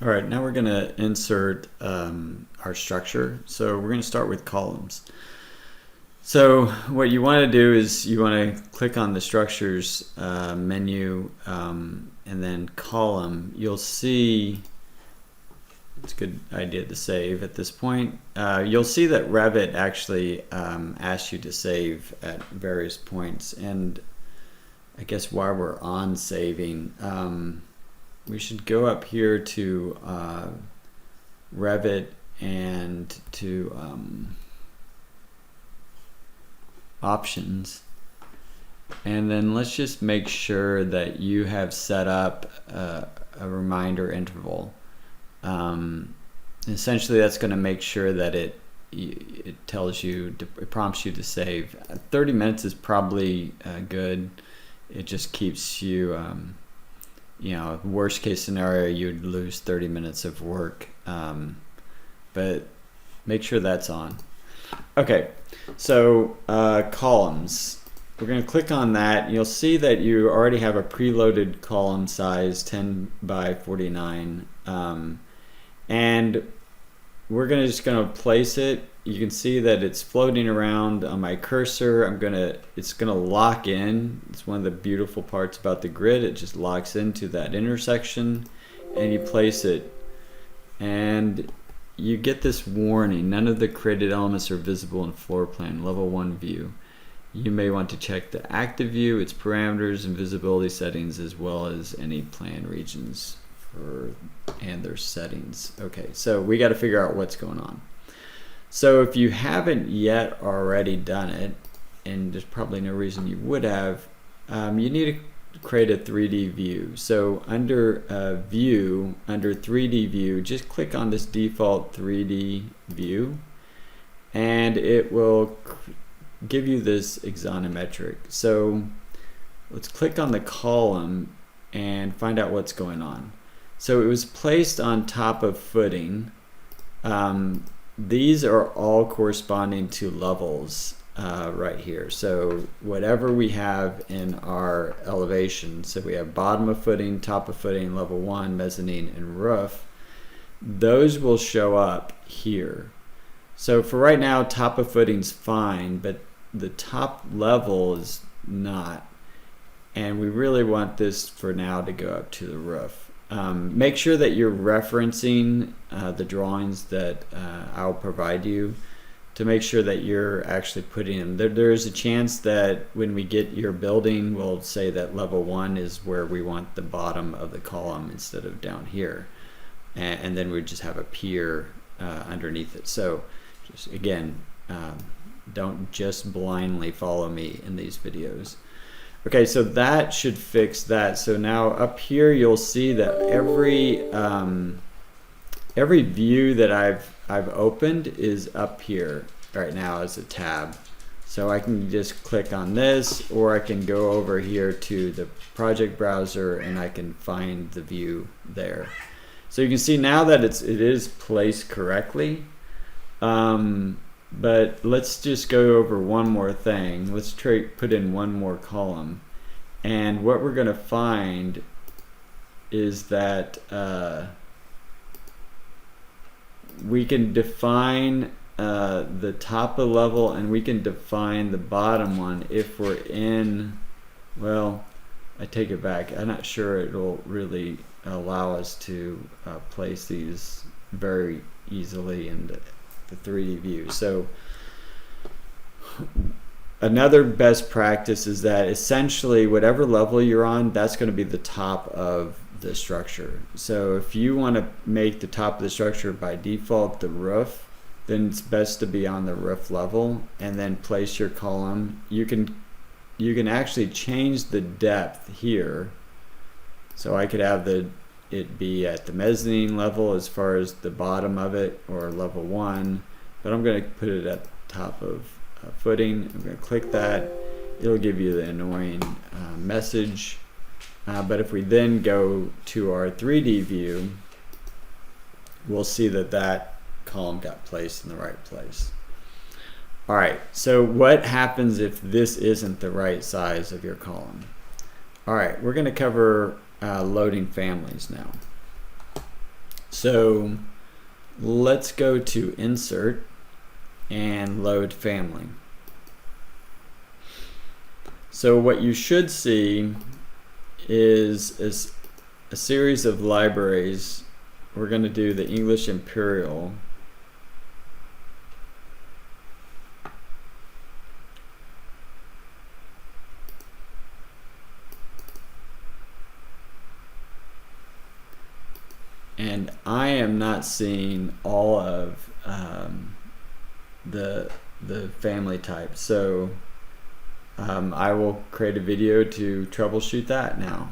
All right, now we're going to insert our structure. So we're going to start with columns. So what you want to do is you want to click on the structures menu and then column. You'll see, it's a good idea to save at this point. You'll see that Revit actually asks you to save at various points. And I guess while we're on saving, we should go up here to Revit and to options, and then let's just make sure that you have set up a reminder interval. Essentially that's going to make sure that it tells you, it prompts you to save. 30 minutes is probably good. It just keeps you you know, worst case scenario, you'd lose 30 minutes of work, but make sure that's on. Okay, so columns. We're going to click on that. You'll see that you already have a preloaded column size 10 by 49, and we're just going to place it. You can see that it's floating around on my cursor. It's gonna lock in. It's one of the beautiful parts about the grid. It just locks into that intersection, and you place it, and you get this warning: none of the created elements are visible in floor plan level 1 view. You may want to check the active view, its parameters and visibility settings, as well as any plan regions and their settings. Okay, so we got to figure out what's going on. So if you haven't yet already done it, and there's probably no reason you would have, you need to create a 3D view. So under view, under 3D view, just click on this default 3D view, and it will give you this axonometric. So let's click on the column and find out what's going on. So it was placed on top of footing. These are all corresponding to levels right here. So whatever we have in our elevation, so we have bottom of footing, top of footing, level 1, mezzanine, and roof, those will show up here. So for right now, top of footing's fine, but the top level is not. And we really want this for now to go up to the roof. Make sure that you're referencing the drawings that I'll provide you to make sure that you're actually putting in. There's a chance that when we get your building, we'll say that level 1 is where we want the bottom of the column instead of down here. And then we just have a pier underneath it. So just, again, don't just blindly follow me in these videos. Okay, so that should fix that. So now up here you'll see that every view that I've opened is up here right now as a tab. So I can just click on this, or I can go over here to the project browser and I can find the view there. So you can see now that it is placed correctly. But let's just go over one more thing. Let's put in one more column. And what we're going to find is that we can define the top of the level, and we can define the bottom one if we're in, well, I take it back. I'm not sure it'll really allow us to place these very easily in the 3D view. So another best practice is that essentially whatever level you're on, that's going to be the top of the structure. So if you want to make the top of the structure by default the roof, then it's best to be on the roof level and then place your column. You can actually change the depth here. So I could have it be at the mezzanine level as far as the bottom of it, or level 1, but I'm going to put it at the top of footing. I'm going to click that. It'll give you the annoying message, but if we then go to our 3D view, we'll see that that column got placed in the right place. Alright, so what happens if this isn't the right size of your column? Alright, we're going to cover loading families now. So let's go to Insert and load family. So what you should see is a series of libraries. We're going to do the English Imperial. And I am not seeing all of the family type. So I will create a video to troubleshoot that now.